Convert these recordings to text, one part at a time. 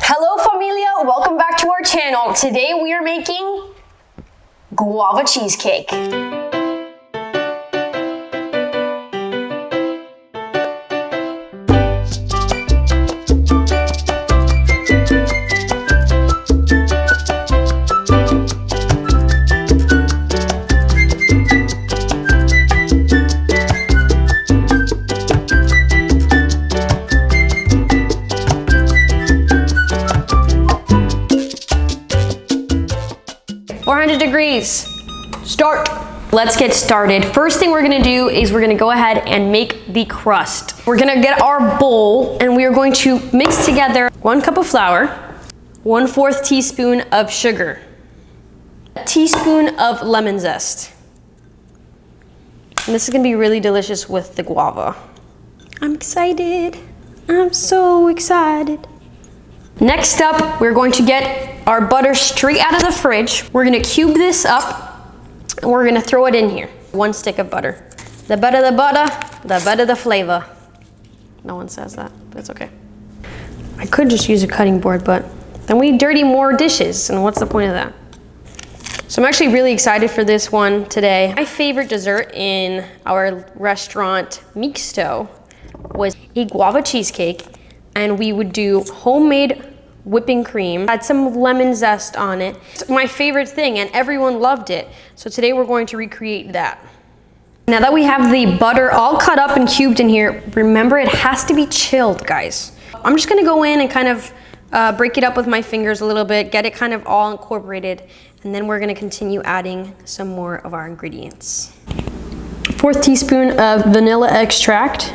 Hello familia, welcome back to our channel. Today we are making guava cheesecake. 400 degrees. Start. Let's get started. First thing we're gonna do is we're gonna go ahead and make the crust. We're gonna get our bowl and we are going to mix together 1 cup of flour, 1/4 teaspoon of sugar, a teaspoon of lemon zest. And this is gonna be really delicious with the guava. I'm excited. I'm so excited. Next up, we're going to get our butter straight out of the fridge. We're gonna cube this up and we're gonna throw it in here. 1 stick of butter. The better the butter, the better the flavor. No one says that, but it's okay. I could just use a cutting board, but then we dirty more dishes, and what's the point of that? So I'm actually really excited for this one today. My favorite dessert in our restaurant Mixto was a guava cheesecake, and we would do homemade whipping cream, had some lemon zest on it. It's my favorite thing, and everyone loved it. So today we're going to recreate that. Now that we have the butter all cut up and cubed in here, remember it has to be chilled, guys. I'm just gonna go in and kind of break it up with my fingers a little bit, get it kind of all incorporated, and then we're gonna continue adding some more of our ingredients. 1/4 teaspoon of vanilla extract,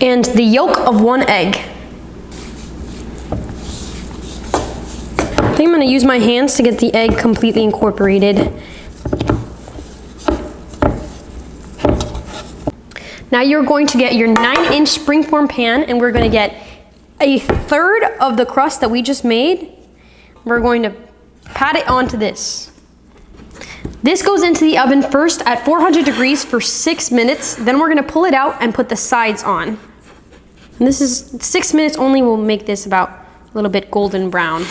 and the yolk of 1 egg. I think I'm gonna use my hands to get the egg completely incorporated. Now you're going to get your 9-inch springform pan, and we're gonna get 1/3 of the crust that we just made. We're going to pat it onto this. This goes into the oven first at 400 degrees for 6 minutes. Then we're gonna pull it out and put the sides on. And this is 6 minutes only. Will make this about a little bit golden brown.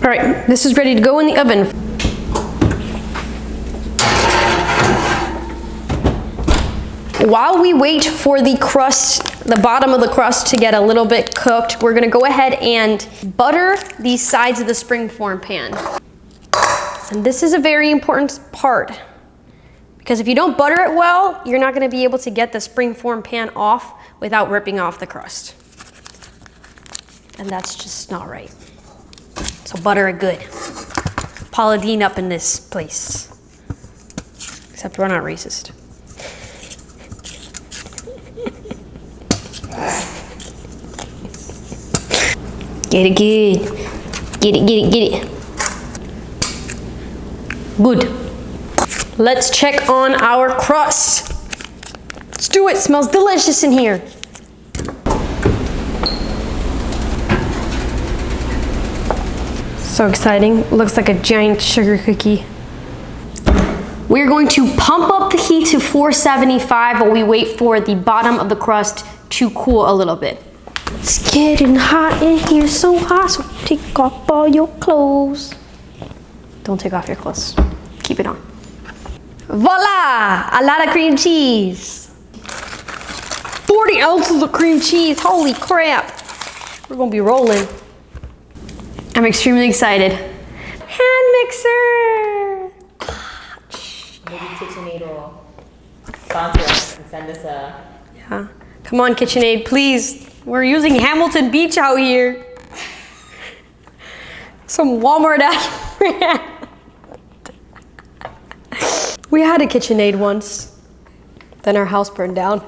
All right, this is ready to go in the oven. While we wait for the crust, the bottom of the crust to get a little bit cooked, we're gonna go ahead and butter the sides of the springform pan. And this is a very important part, because if you don't butter it well, you're not gonna be able to get the springform pan off without ripping off the crust. And that's just not right. So butter it good. Paula Deen up in this place. Except we're not racist. Get it good. Get it, get it, get it. Good. Let's check on our crust. Let's do it. Smells delicious in here. So exciting. Looks like a giant sugar cookie. We're going to pump up the heat to 475 while we wait for the bottom of the crust to cool a little bit. It's getting hot in here, so hot, so take off all your clothes. Don't take off your clothes. Keep it on. Voila! A lot of cream cheese. 40 ounces of cream cheese. Holy crap. We're gonna be rolling. I'm extremely excited. Hand mixer. Maybe KitchenAid will sponsor us and send us a... Yeah. Come on, KitchenAid, please. We're using Hamilton Beach out here. Some Walmart ad. We had a KitchenAid once. Then our house burned down.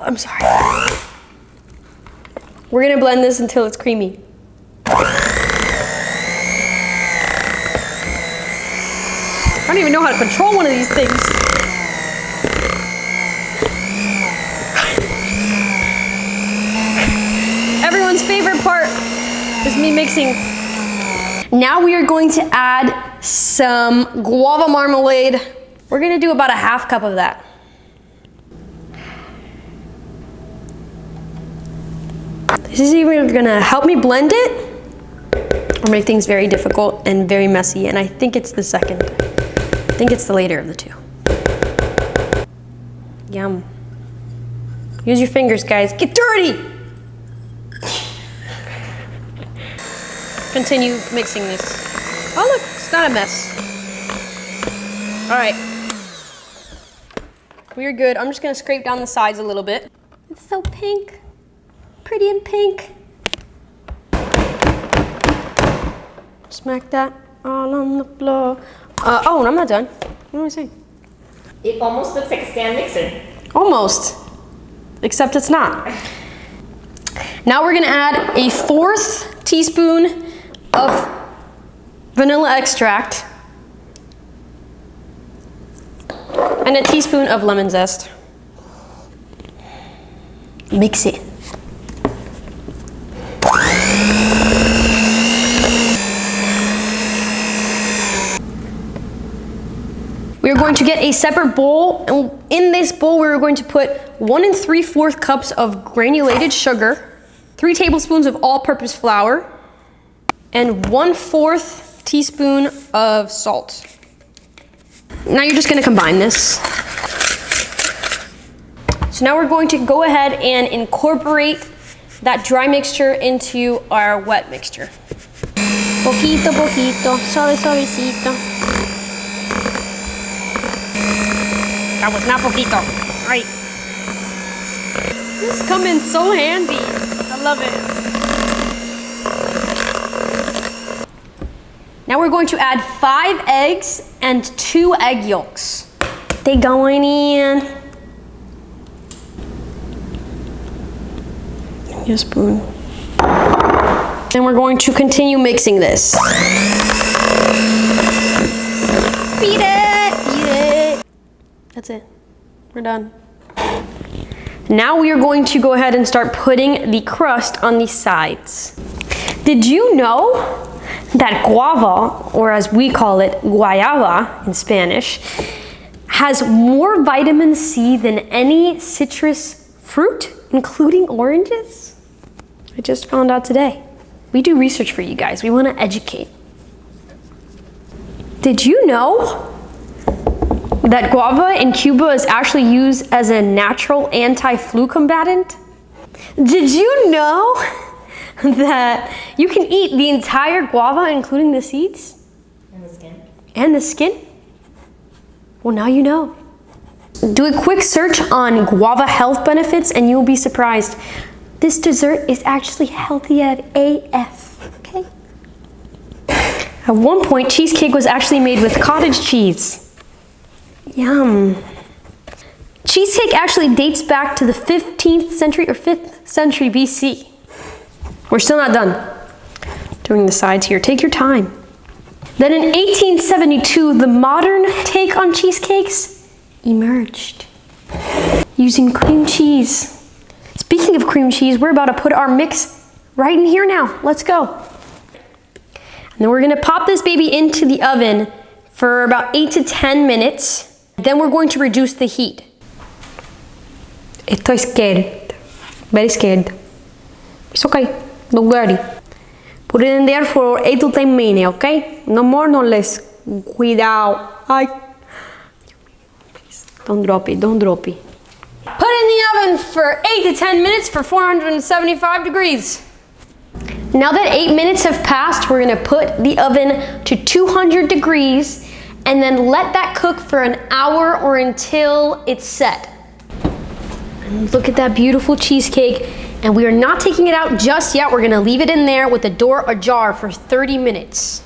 I'm sorry. We're gonna blend this until it's creamy. I don't even know how to control one of these things. Everyone's favorite part This is me mixing. Now we are going to add some guava marmalade. We're gonna do about a half cup of that. This is either gonna help me blend it or make things very difficult and very messy, and I think it's the second. I think it's the later of the two. Yum. Use your fingers, guys. Get dirty! Continue mixing this. Oh look, it's not a mess. All right. We're good. I'm just gonna scrape down the sides a little bit. It's so pink. Pretty and pink. Smack that all on the floor. Oh, and I'm not done. What am I saying? It almost looks like a stand mixer. Almost. Except it's not. Now we're gonna add a 1/4 teaspoon of vanilla extract and a teaspoon of lemon zest. Mix it. We are going to get a separate bowl, and in this bowl we're going to put 1 3/4 cups of granulated sugar, 3 tablespoons of all-purpose flour, and 1/4 teaspoon of salt. Now you're just going to combine this. So now we're going to go ahead and incorporate that dry mixture into our wet mixture. Poquito, poquito, suave, suavecito. That was not poquito. Right. This come in so handy. I love it. Now we're going to add 5 eggs and 2 egg yolks. They going in. Give me a spoon. And we're going to continue mixing this. Beat it, beat it. That's it. We're done. Now we are going to go ahead and start putting the crust on the sides. Did you know that guava, or as we call it, guayaba in Spanish, has more vitamin C than any citrus fruit, including oranges? I just found out today. We do research for you guys. We want to educate. Did you know that guava in Cuba is actually used as a natural anti-flu combatant? Did you know that you can eat the entire guava, including the seeds? And the skin. And the skin? Well, now you know. Do a quick search on guava health benefits and you'll be surprised. This dessert is actually healthy as AF, okay? At one point, cheesecake was actually made with cottage cheese. Yum. Cheesecake actually dates back to the 15th century or 5th century BC. We're still not done. Doing the sides here, take your time. Then in 1872, the modern take on cheesecakes emerged using cream cheese. Speaking of cream cheese, we're about to put our mix right in here now. Let's go. And then we're gonna pop this baby into the oven for about 8 to 10 minutes. Then we're going to reduce the heat. Estoy scared, very scared. It's okay, don't worry. Put it in there for 8 to 10 minutes, okay? No more, no less. Cuidado. Ay. Don't drop it, don't drop it. Put it in the oven for 8 to 10 minutes for 475 degrees. Now that 8 minutes have passed, we're gonna put the oven to 200 degrees and then let that cook for an hour or until it's set. And look at that beautiful cheesecake. And we are not taking it out just yet. We're gonna leave it in there with the door ajar for 30 minutes.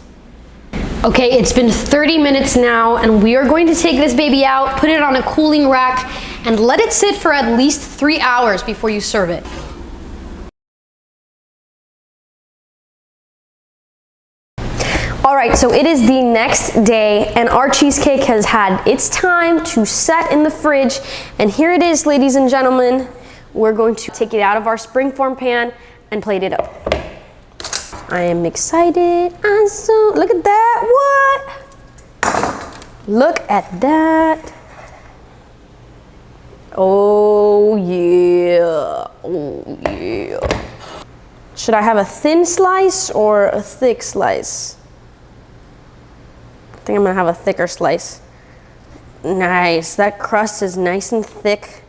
Okay, it's been 30 minutes now, and we are going to take this baby out, put it on a cooling rack, and let it sit for at least 3 hours before you serve it. All right, so it is the next day, and our cheesecake has had its time to set in the fridge, and here it is, ladies and gentlemen. We're going to take it out of our springform pan and plate it up. I am excited. I'm so, look at that, what? Look at that. Oh yeah, oh yeah. Should I have a thin slice or a thick slice? I think I'm gonna have a thicker slice. Nice, that crust is nice and thick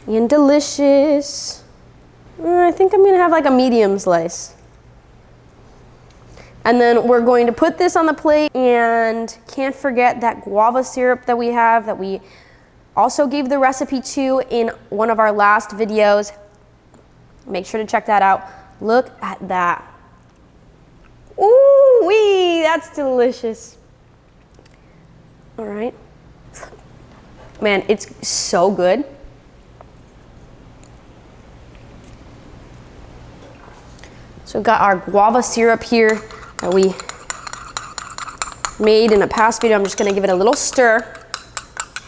and delicious. I think I'm gonna have like a medium slice. And then we're going to put this on the plate, and can't forget that guava syrup that we have, that we also gave the recipe to in one of our last videos. Make sure to check that out. Look at that. Ooh wee, that's delicious. All right. Man, it's so good. So we've got our guava syrup here that we made in a past video. I'm just gonna give it a little stir.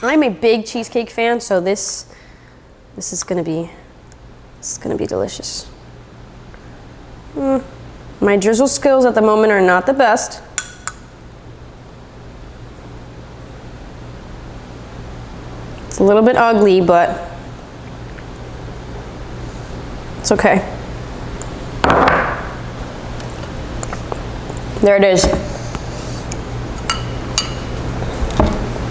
I'm a big cheesecake fan, so this is gonna be delicious. My drizzle skills at the moment are not the best. It's a little bit ugly, but it's okay. There it is.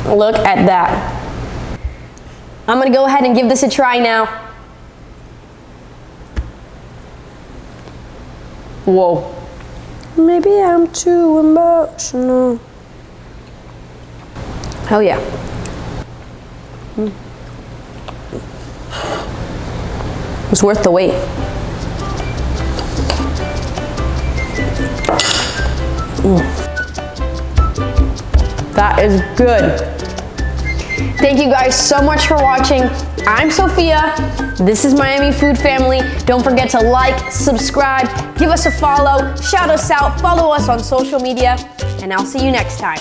Look at that. I'm gonna go ahead and give this a try now. Whoa. Maybe I'm too emotional. Hell yeah. It's worth the wait. That is good. Thank you guys so much for watching. I'm Sophia. This is Miami Food Family. Don't forget to like, subscribe, give us a follow, shout us out, follow us on social media, and I'll see you next time.